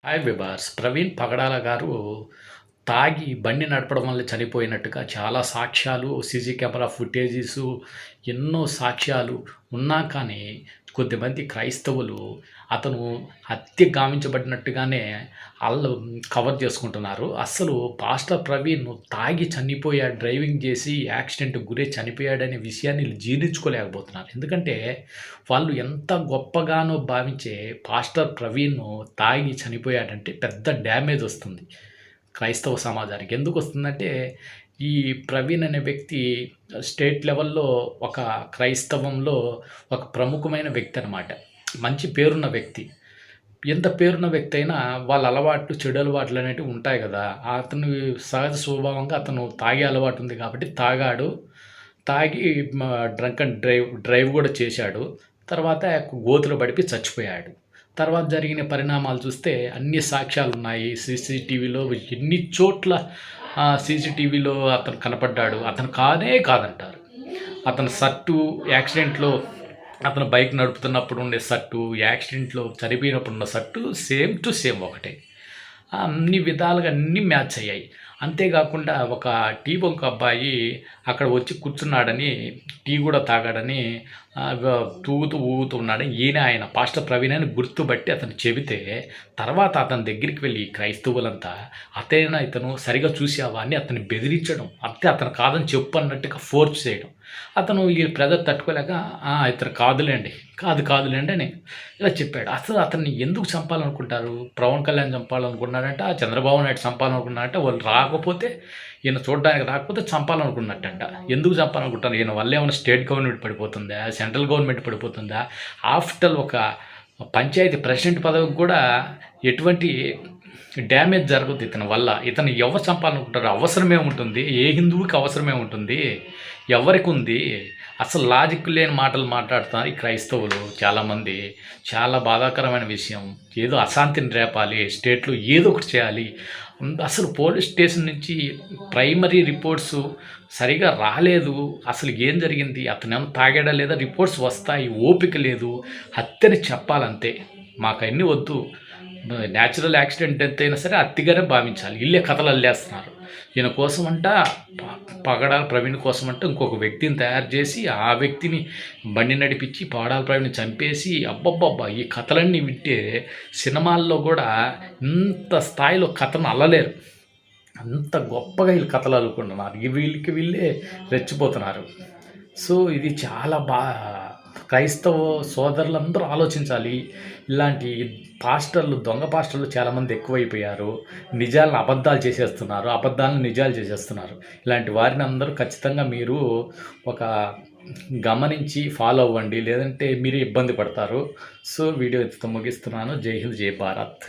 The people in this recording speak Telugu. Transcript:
హాయ్ విబాస్. ప్రవీణ్ పగడాల గారు తాగి బండి నడపడం వల్ల చనిపోయినట్టుగా చాలా సాక్ష్యాలు, సీసీ కెమెరా ఫుటేజెసు, ఎన్నో సాక్ష్యాలు ఉన్నా కానీ, కొద్దిమంది క్రైస్తవులు అతను హత్య గావించబడినట్టుగానే కవర్ చేసుకుంటున్నారు. అస్సలు పాస్టర్ ప్రవీణ్ తాగి చనిపోయాడు, డ్రైవింగ్ చేసి యాక్సిడెంట్‌కి గురై చనిపోయాడనే విషయాన్ని జీర్ణించుకోలేకపోతున్నారు. ఎందుకంటే, వాళ్ళు ఎంత గొప్పగానో భావించే పాస్టర్ ప్రవీణ్ తాగి చనిపోయాడంటే పెద్ద డ్యామేజ్ వస్తుంది క్రైస్తవ సమాజానికి. ఎందుకొస్తుందంటే, ఈ ప్రవీణ్ అనే వ్యక్తి స్టేట్ లెవెల్‌లో ఒక క్రైస్తవంలో ఒక ప్రముఖమైన వ్యక్తి అనమాట. మంచి పేరున్న వ్యక్తి. ఎంత పేరున్న వ్యక్తి అయినా వాళ్ళ అలవాట్లు, చెడు అలవాట్లు అనేటివి ఉంటాయి గదా! అతని సహజ స్వభావంగా అతను తాగే అలవాటు ఉంది కాబట్టి తాగాడు. తాగి మ డ్రంక్ అండ్ డ్రైవ్ గూడా చేశాడు. తర్వాత గోతిలో పడిపోయి చచ్చిపోయాడు. తర్వాత జరిగిన పరిణామాలు చూస్తే అన్ని సాక్ష్యాలున్నాయి. సీసీటీవీలో ఎన్ని చోట్ల సీసీటీవీలో అతను కనపడ్డాడు. అతను కానే కాదంటారు. అతని షర్టు యాక్సిడెంట్‌లో అతను బైక్ నడుపుతున్నప్పుడు ఉండే షర్టు, యాక్సిడెంట్‌లో చనిపోయినప్పుడు ఉన్న షర్టు సేమ్ టు సేమ్ ఒకటే. అన్ని విధాలుగా అన్నీ మ్యాచ్ అయ్యాయి. అంతేగాకుండా ఒక టీ బంక్ అబ్బాయి అక్కడ వచ్చి కూర్చున్నాడని, టీ కూడా తాగాడని తూగుతూ, ఊగుతూ ఉన్నాడని ఆయన పాస్టర్ ప్రవీణ్ అని గుర్తుపట్టి అతను చెబితే, తర్వాత అతని దగ్గరికి వెళ్ళి క్రైస్తవులంతా ఇతను సరిగ్గా చూసావా అని అతన్ని బెదిరించడం, అతను కాదని చెప్పు అన్నట్టుగా ఫోర్స్ చేయడం. అతను ఈ ప్రెజర్ తట్టుకోలేక ఇతను కాదులేండి అని ఇలా చెప్పాడు. అసలు అతన్ని ఎందుకు చంపాలనుకుంటారు? పవన్ కళ్యాణ్ చంపాలనుకున్నాడంట, చంద్రబాబు నాయుడు చంపాలనుకున్నాడంట. వాళ్ళు రాకపోతే, ఈయన చూడడానికి రాకపోతే చంపాలనుకున్నట్టంట. ఎందుకు చంపాలనుకుంటారు? ఈయన వల్ల ఏమైనా స్టేట్ గవర్నమెంట్ పడిపోతుందా? సెంట్రల్ గవర్నమెంట్ పడిపోతుందా? ఆఫ్టర్ ఒక పంచాయతీ ప్రెసిడెంట్ పదవికి కూడా ఎటువంటి డ్యామేజ్ జరగదు ఇతని వల్ల. ఇతను ఎవరు చంపాలనుకుంటారు? అవసరమే ఉంటుంది. ఏ హిందువుకి అవసరమే ఉంటుంది? ఎవరికి ఉంది? అసలు లాజిక్ లేని మాటలు మాట్లాడుతున్నారు ఈ క్రైస్తవులు చాలామంది. చాలా బాధాకరమైన విషయం. ఏదో అశాంతిని రేపాలి, స్టేట్లో ఏదో ఒకటి చేయాలి. అసలు పోలీస్ స్టేషన్ నుంచి ప్రైమరీ రిపోర్ట్స్ సరిగా రాలేదు. అసలు ఏం జరిగింది, అతను ఏమైనా తాగాడా లేదా రిపోర్ట్స్ వస్తాయి. ఓపిక లేదు. హత్యని చెప్పాలంతే. మాకు అన్నీ వద్దు. న్యాచురల్ యాక్సిడెంట్ ఎంతైనా సరే అతిగానే భావించాలి. ఇల్లే కథలు అల్లేస్తున్నారు. ఈయన కోసమంట, పగడాల ప్రవీణ్ కోసమంట ఇంకొక వ్యక్తిని తయారు చేసి ఆ వ్యక్తిని బండి నడిపించి పగడాల ప్రవీణ్ చంపేసి, అబ్బబ్బబ్బా! ఈ కథలన్నీ వింటే సినిమాల్లో కూడా ఇంత స్థాయిలో కథను అల్లలేరు. అంత గొప్పగా వీళ్ళు కథలు అల్లుకుంటున్నారు. వీళ్ళే రెచ్చిపోతున్నారు. సో ఇది చాలా క్రైస్తవ సోదరులందరూ ఆలోచించాలి. ఇలాంటి పాస్టర్లు, దొంగ పాస్టర్లు చాలామంది ఎక్కువైపోయారు. నిజాలను అబద్ధాలు చేసేస్తున్నారు, అబద్ధాలను నిజాలు చేసేస్తున్నారు. ఇలాంటి వారిని అందరూ ఖచ్చితంగా మీరు ఒక గమనించి ఫాలో అవ్వండి. లేదంటే మీరే ఇబ్బంది పడతారు. సో వీడియో ఇంతతో ముగిస్తున్నాను. జై హింద్, జై భారత్.